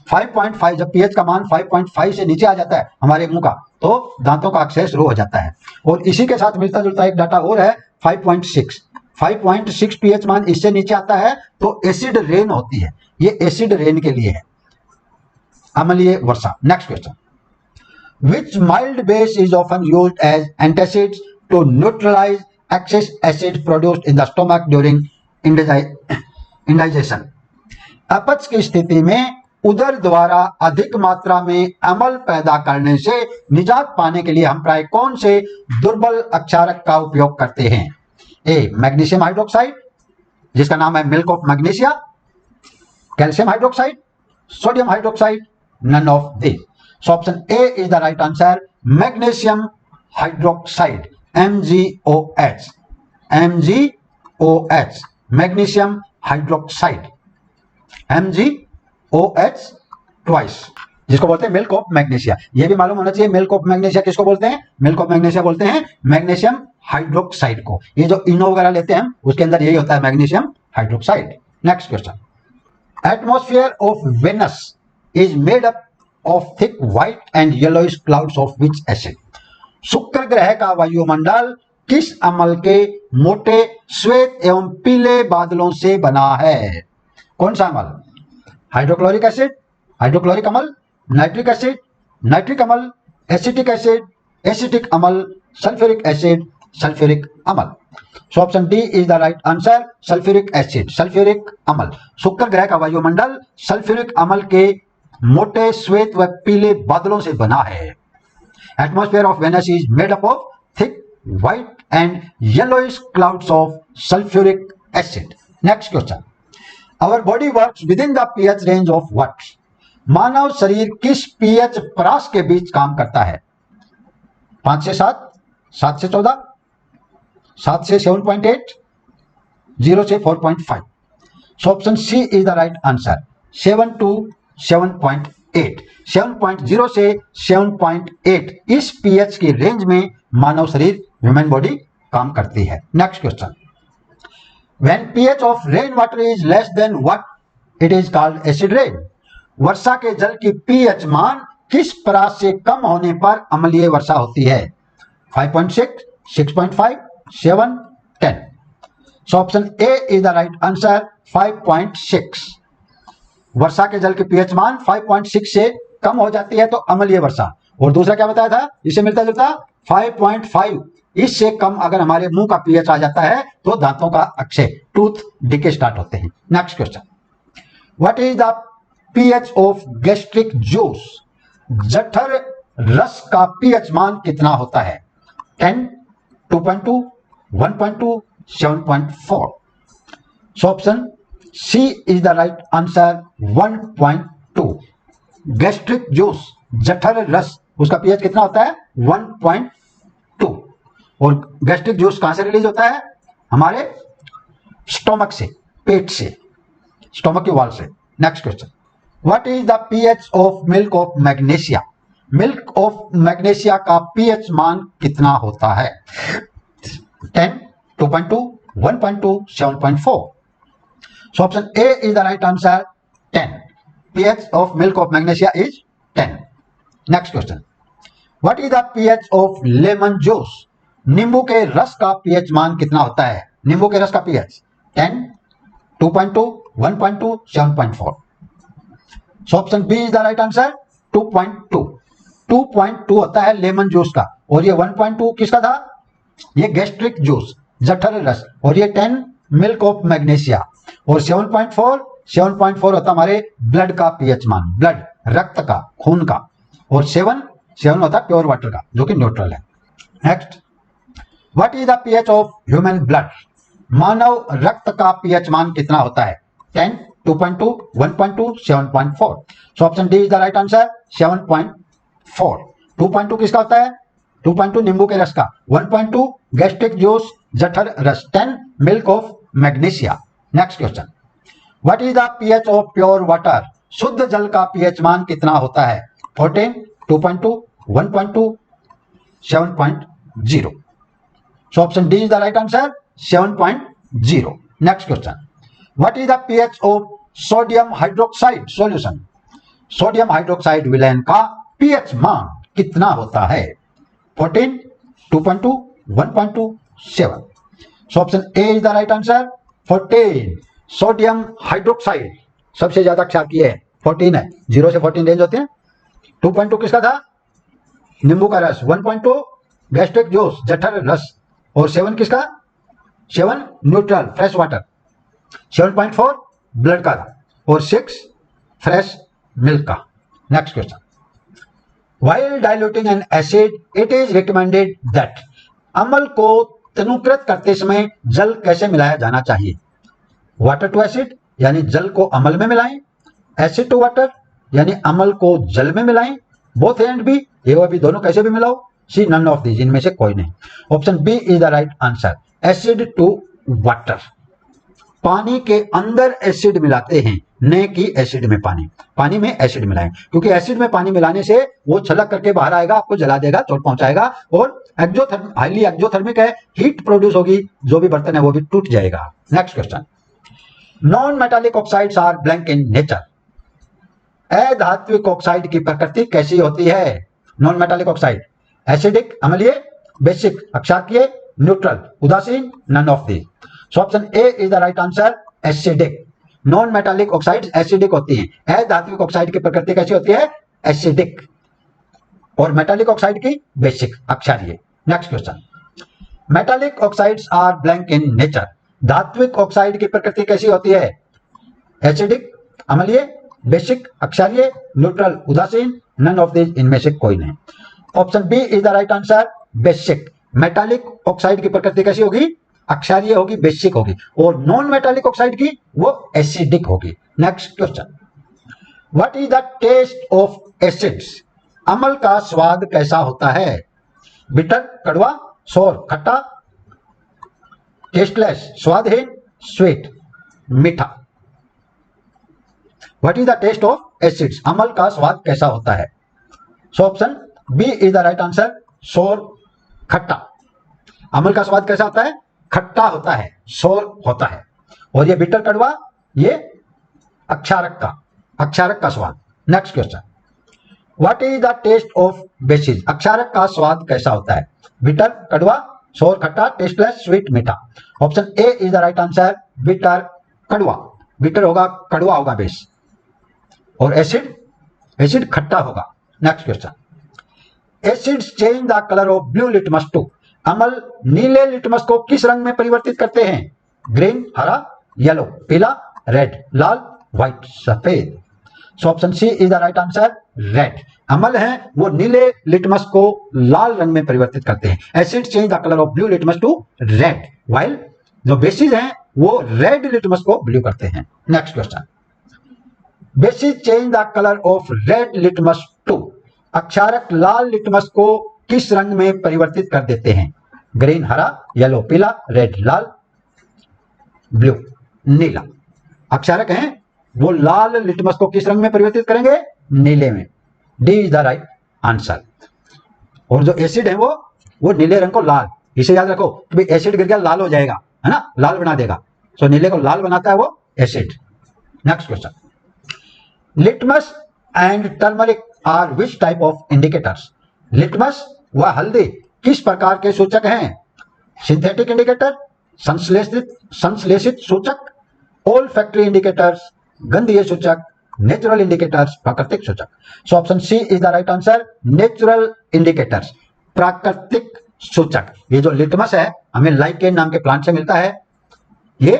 Speaker 1: 5.5 जब पीएच का मान 5.5 से नीचे आ जाता है हमारे मुंह का, तो दांतों का अक्षय शुरू हो जाता है। और इसी के साथ मिलता जुलता एक डाटा और है, 5.6। 5.6 पीएच मान इससे नीचे आता है तो एसिड रेन होती है। ये एसिड रेन के लिए है, अम्लीय वर्षा। Next question, which mild base is often used as antacids to neutralize excess acid produced in the stomach during indigestion? अपच की स्थिति में उदर द्वारा अधिक मात्रा में अम्ल पैदा करने से निजात पाने के लिए हम प्राय कौन से दुर्बल अक्षारक का उपयोग करते हैं? ए मैग्नीशियम हाइड्रोक्साइड, जिसका नाम है milk of magnesia, calcium hydroxide, sodium hydroxide, none of this. So option A is the right answer, magnesium hydroxide, MgOH, MgOH, magnesium hydroxide, MgOH twice, जिसको बोलते हैं मिल्क ऑफ मैग्नीशिया। ये भी मालूम होना चाहिए मिल्क ऑफ मैग्नीशिया किसको बोलते हैं? मिल्क ऑफ मैग्नीशिया बोलते हैं मैग्नीशियम हाइड्रोक्साइड को। ये जो इनो वगैरह लेते हैं उसके अंदर यही होता है, magnesium hydroxide. Next question, atmosphere of Venus is made up of thick white and yellowish clouds of which acid? शुक्र ग्रह का वायुमंडल किस अम्ल के मोटे श्वेत एवं पीले बादलों से बना है? कौन सा अम्ल? हाइड्रोक्लोरिक एसिड, हाइड्रोक्लोरिक अम्ल, नाइट्रिक एसिड, नाइट्रिक अम्ल, एसिटिक एसिड, एसिटिक अम्ल, सल्फ्यूरिक एसिड, सल्फ्यूरिक अम्ल। सो option D is the right answer, sulphuric acid, sulphuric अम्ल। शुक्र ग्रह का वायुमंडल सल्फ्यूरिक अम्ल के मोटे श्वेत व पीले बादलों से बना है। Atmosphere of Venus is made up of thick white and yellowish clouds of sulphuric acid. Next question, our body works within the pH range of what? मानव शरीर किस पीएच परास के बीच काम करता है? 5 से 7, 7 से 14, 7 से 7.8, 0 से 4.5। So option C is the right answer, 7 to 7.8। 7.0 से 7.8 इस पीएच की रेंज में मानव शरीर, ह्यूमन बॉडी काम करती है। Next question, when pH of rain water is less than what it is called acid rain? वर्षा के जल की पीएच मान किस परास से कम होने पर अम्लीय वर्षा होती है? 5.6, 6.5, 7, 10। सो option A is the right answer, 5.6। वर्षा के जल की पीएच मान 5.6 से कम हो जाती है तो अम्लीय वर्षा। और दूसरा क्या बताया था, इससे मिलता जुलता 5.5, इससे कम अगर हमारे मुंह का पीएच आ जाता है तो दांतों का अक्षय, टूथ डिके स्टार्ट होते हैं। Next question, what is the pH of gastric juice? जठर रस का पीएच मान कितना होता है? 10, 2.2, 1.2, 7.4। So option C is the right answer, 1.2। Gastric juice, जठर रस, उसका पीएच कितना होता है? 1.2। और गैस्ट्रिक जूस कहां से रिलीज होता है? हमारे स्टोमक से, पेट से, स्टोमक की वॉल से। Next question, what is the pH of milk of magnesia? Milk of magnesia का पीएच मान कितना होता है? 10, 2.2, 1.2, 7.4। So option A is the right answer, 10। PH of milk of magnesia is 10। Next question, what is the pH of lemon juice? नींबू के रस का pH मान कितना होता है? नींबू के रस का pH 10, 2.2, 1.2, 7.4। So option B is the right answer, 2.2। 2.2 होता है लेमन जूस का, और ये 1.2 किसका था? ये गैस्ट्रिक जूस, जठर रस, और ये 10 मिल्क ऑफ मैग्नीशिया, और 7.4 होता हमारे ब्लड का पीएच मान, ब्लड, रक्त का, खून का, और 7 होता है प्योर वाटर का जो कि न्यूट्रल है। Next, what is the pH of human blood? मानव रक्त का पीएच मान कितना होता है? 10, 2.2, 1.2, 7.4। So option D is the right answer, 7.4। 2.2 किसका होता है? 2.2 नींबू के रस का, 1.2 गैस्ट्रिक जूस, जठर रस, 10 milk of magnesia. Next question, what is the pH of pure water? शुद्ध जल का पीएच मान कितना होता है? 14, 2.2, 1.2, 7.0। सो option D is the right answer, 7.0। Next question, what is the pH of sodium hydroxide solution? Sodium hydroxide विलयन का pH मान कितना होता है? 14, 2.2, 1.2, 7। So option A is the right answer, 14। Sodium hydroxide सबसे ज्यादा क्षारीय है, 14 है, 0 से 14 रेंज होते हैं। 2.2 किसका था? नींबू का रस, 1.2 गैस्ट्रिक जूस, जठर रस, और 7 किसका? 7 न्यूट्रल फ्रेश वाटर, 7.4 ब्लड का था, और 6 फ्रेश मिल्क का। Next question, while diluting N acid it is recommended that? अम्ल को तनुकृत करते समय जल कैसे मिलाया जाना चाहिए? वाटर टू एसिड यानी जल को अम्ल में मिलाएं, एसिड टू वाटर यानी अम्ल को जल में मिलाएं, बोथ एंड बी, ये वो भी दोनों कैसे भी मिलाओ, सी नन ऑफ दीज, इनमें से कोई नहीं। Option B is the right answer, acid to water. पानी के अंदर एसिड मिलाते हैं, न कि एसिड में पानी में एसिड मिलाएं, क्योंकि एसिड में पानी मिलाने से वो छलक करके बाहर आएगा, आपको जला देगा, चोट पहुंचाएगा, और हाईली एक्जोथर्मिक है, हीट प्रोड्यूस होगी, जो भी बर्तन है वो भी टूट जाएगा। Next question, non metallic oxides are blank in nature. अधात्विक ऑक्साइड की प्रकृति कैसी होती है? नॉन मेटालिक ऑक्साइड एसिडिक अम्लीय, बेसिक अक्षारीय, न्यूट्रल उदासीन, none of the. So option A is the right answer, acidic. Non metallic oxide acidic होती हैं। अधात्विक ऑक्साइड की प्रकृति कैसी होती है? एसिडिक, और मेटालिक ऑक्साइड की बेसिक अक्षारीय। Next question, metallic oxides are blank in nature. धात्विक ऑक्साइड की प्रकृति कैसी होती है? एसिडिक अम्लीय, बेसिक अक्षारीय, न्यूट्रल उदासीन, नन ऑफ दिस, इनमें से कोई नहीं। Option B is the right answer, basic. Metallic oxide की प्रकृति कैसी होगी? अक्षारीय होगी, बेसिक होगी, और नॉन मेटालिक ऑक्साइड की वो एसिडिक होगी। Next question, what is the taste of acids. अम्ल का स्वाद कैसा होता है? बिटर कड़वा, सोर खट्टा, टेस्टलेस स्वादहीन, स्वीट मीठा। What is the taste of acids, अम्ल का स्वाद कैसा होता है? So option B is the right answer, sour खट्टा। अम्ल का स्वाद कैसा होता है? खट्टा होता है, सोर होता है, और ये बिटर कड़वा, ये अक्षारक का स्वाद। Next question, what is the taste of bases. अक्षारक का स्वाद कैसा होता है? बिटर कड़वा, सोर खट्टा, टेस्टलेस स्वीट मीठा। Option A is the right answer, bitter कड़वा। बिटर होगा, कड़वा होगा बेस, और एसिड खट्टा होगा। Next question, acids change the colour of blue litmus to. अम्ल नीले लिटमस को किस रंग में परिवर्तित करते हैं? ग्रीन हरा, येलो पीला, रेड लाल, व्हाइट सफेद। So option C is the right answer, red. अम्ल है वो नीले लिटमस को लाल रंग में परिवर्तित करते हैं। Acid change the colour of blue litmus to red, while जो बेसिस हैं वो रेड लिटमस को ब्लू करते हैं। Next question, bases change the colour of red litmus to. अक्षारक लाल लिटमस को किस रंग में परिवर्तित कर देते हैं? ग्रीन हरा, येलो पीला, रेड लाल, ब्लू नीला। अक्षारक हैं वो लाल लिटमस को किस रंग में परिवर्तित करेंगे? नीले में। D is the right answer. और जो एसिड है वो नीले रंग को लाल, इसे याद रखो कि भाई एसिड गिर गया लाल हो जाएगा, है ना, लाल बना देगा। सो नीले को लाल बनाता है वो acid. Next question, litmus and turmeric are which type of indicators. Litmus व हल्दी किस प्रकार के सूचक हैं? सिंथेटिक इंडिकेटर, संश्लेषित सूचक, ओल्फैक्टरी इंडिकेटर्स, गंधीय सूचक, नेचुरल इंडिकेटर्स, प्राकृतिक सूचक। So option C is the right answer, natural indicators, प्राकृतिक सूचक। ये जो लिटमस है हमें लाइकेन नाम के प्लांट से मिलता है, ये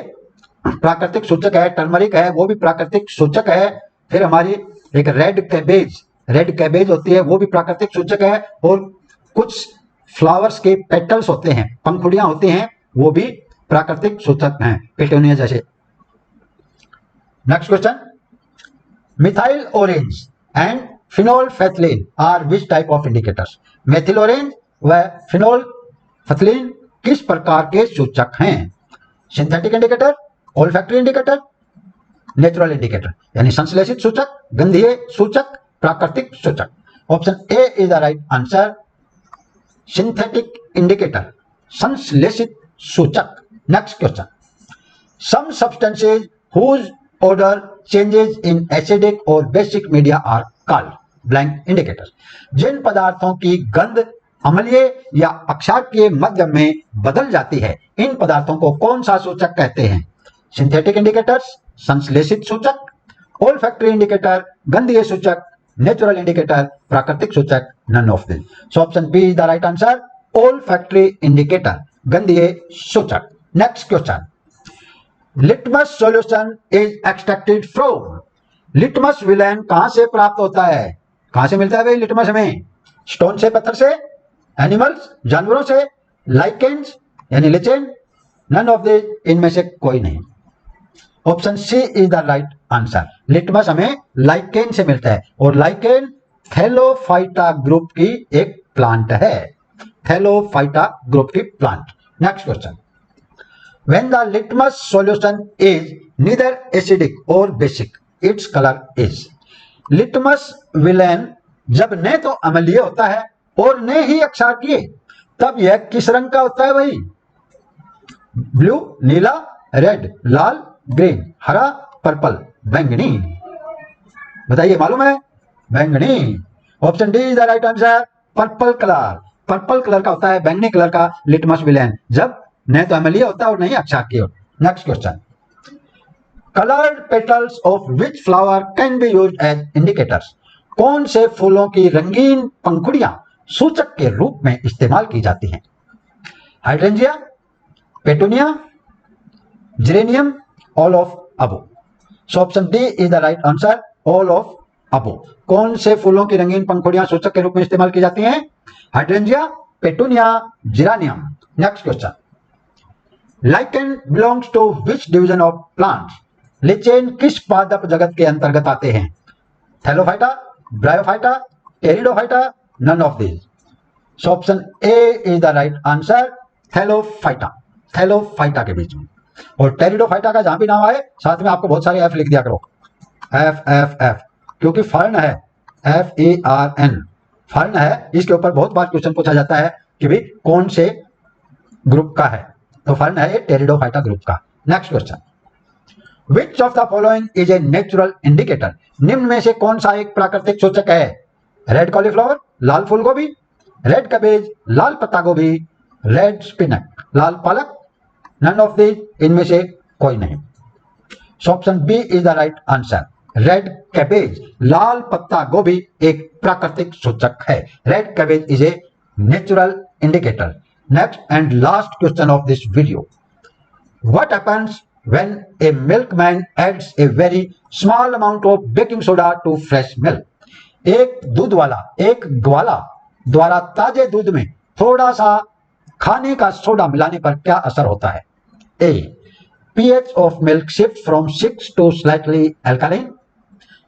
Speaker 1: प्राकृतिक सूचक है। टर्मरिक है वो भी प्राकृतिक सूचक है। फिर हमारी एक रेड कैबेज होती है, वो भी प्राकृतिक सूचक है। और कुछ फ्लावर्स के पेटल्स होते हैं, पंखुड़ियां होती हैं, वो भी प्राकृतिक सूचक हैं, पेटोनिया जैसे। Next question, methyl orange and phenolphthalein are which type of indicators. Methyl orange व फिनोल्फेथलीन किस प्रकार के सूचक हैं? Synthetic indicator, olfactory indicator, natural indicator, यानी संश्लेषित सूचक, गंधीय सूचक, प्राकृतिक सूचक। Option A is the right answer, synthetic indicator, संश्लेषित सूचक। Next question, some substances whose odour changes in acidic और basic media are called blank indicators. जिन पदार्थों की गंध अम्लीय या अक्षारीय मध्य में बदल जाती है, इन पदार्थों को कौन सा सूचक कहते हैं? सिंथेटिक इंडिकेटर्स, संश्लेषित सूचक, ओल्फैक्टरी इंडिकेटर, गंधीय सूचक, नेचुरल इंडिकेटर, प्राकृतिक सूचक, none of this. So option B is the right answer, olfactory indicator, गंधीय सूचक। Next question, litmus solution is extracted from. Litmus विलेन कहां से प्राप्त होता है? कहां से मिलता है भाई लिटमस हमें? स्टोन से, पत्थर से, एनिमल्स जानवरों से, लाइकेन्स यानी लिचेन, नन ऑफ दिस, इनमें से कोई नहीं। Option C is the right answer. Litmus हमें लाइकेन से मिलता है, और लाइकेन थैलोफाइटा ग्रुप की एक प्लांट है, थैलोफाइटा ग्रुप की plant. Next question, when the litmus solution is neither acidic और basic, its colour is. Litmus विलेन जब न तो अम्लीय होता है और न ही अक्षारीय, तब यह किस रंग का होता है भाई? ब्लू नीला, रेड लाल, ग्रीन हरा, पर्पल बैंगनी। बताइए मालूम है? बैंगनी। Option D is the right answer, purple colour. Purple colour का होता है बैंगनी कलर का लिटमस विलेन, जब न तो अम्लीय होता है और नहीं अक्षारीय। Next question, coloured petals of which flower can be used as indicators. कौन से फूलों की रंगीन पंखुड़ियां सूचक के रूप में इस्तेमाल की जाती हैं? Hydrangea, petunia, geranium, all of above. So option D is the right answer, all of अबो। कौन से फूलों की रंगीन पंखुड़ियां सूचक के रूप में इस्तेमाल की जाती हैं? Hydrangea, petunia, geranium. Next question, lichen belongs to which division of plants. Lichen किस पादप जगत के अंतर्गत आते हैं? Thallophyta, bryophyta, pteridophyta, none of these. So option A is the right answer, thallophyta. Thallophyta के बीच में। और टेरिडोफाइटा का जहां भी नाम आए साथ में आपको बहुत सारे एफ लिख दिया करो, एफ एफ एफ, क्योंकि फर्न है, FERN फर्न है। इसके ऊपर बहुत बार क्वेश्चन पूछा जाता है कि भाई कौन से ग्रुप का है, तो फर्न है ये टेरिडोफाइटा ग्रुप का। Next question, which of the following is a natural indicator. निम्न में से कौन सा एक प्राकृतिक सूचक है? रेड कॉलीफ्लावर, लाल फूल गोभी, रेड कैबेज, लाल पत्ता गोभी, रेड स्पिनच, लाल पालक, नन ऑफ दीज, इनमें से कोई नहीं। So option B is the right answer, red cabbage. लाल पत्ता गोभी एक प्राकृतिक सूचक है। Red cabbage is a natural indicator. Next and last question of this video, what happens when a milkman adds a very small amount of baking soda to fresh milk। एक दूध वाला, एक ग्वाला द्वारा ताजे दूध में थोड़ा सा खाने का सोडा मिलाने पर क्या असर होता है? A, pH of milk shift from 6 to slightly alkaline।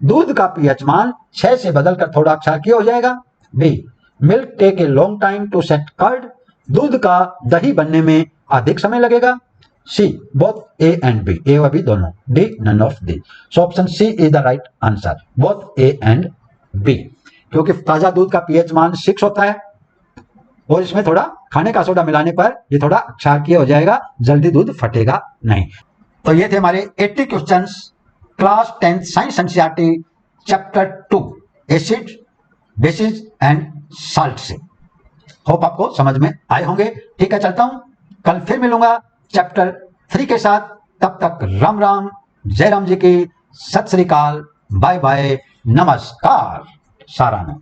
Speaker 1: दूध का pH मान 6 से बदलकर थोड़ा क्षारीय हो जाएगा। B, milk take a long time to set curd। दूध का दही बनने में अधिक समय लगेगा। C, both A and B, A और B दोनों। D, none of these। So option C is the right answer, both A and B। क्योंकि ताजा दूध का pH मान 6 होता है और इसमें थोड़ा खाने का सोडा मिलाने पर ये थोड़ा क्षारीय हो जाएगा, जल्दी दूध फटेगा नहीं। तो ये थे हमारे 80 questions class 10 science NCERT chapter 2 acid, basis and salt से। होप आपको समझ में आए होंगे। ठीक है, चलता हूं, कल फिर मिलूंगा चैप्टर 3 के साथ। तब तक राम राम, जय राम जी की, सत श्री अकाल, बाय बाय, नमस्कार, सारांश।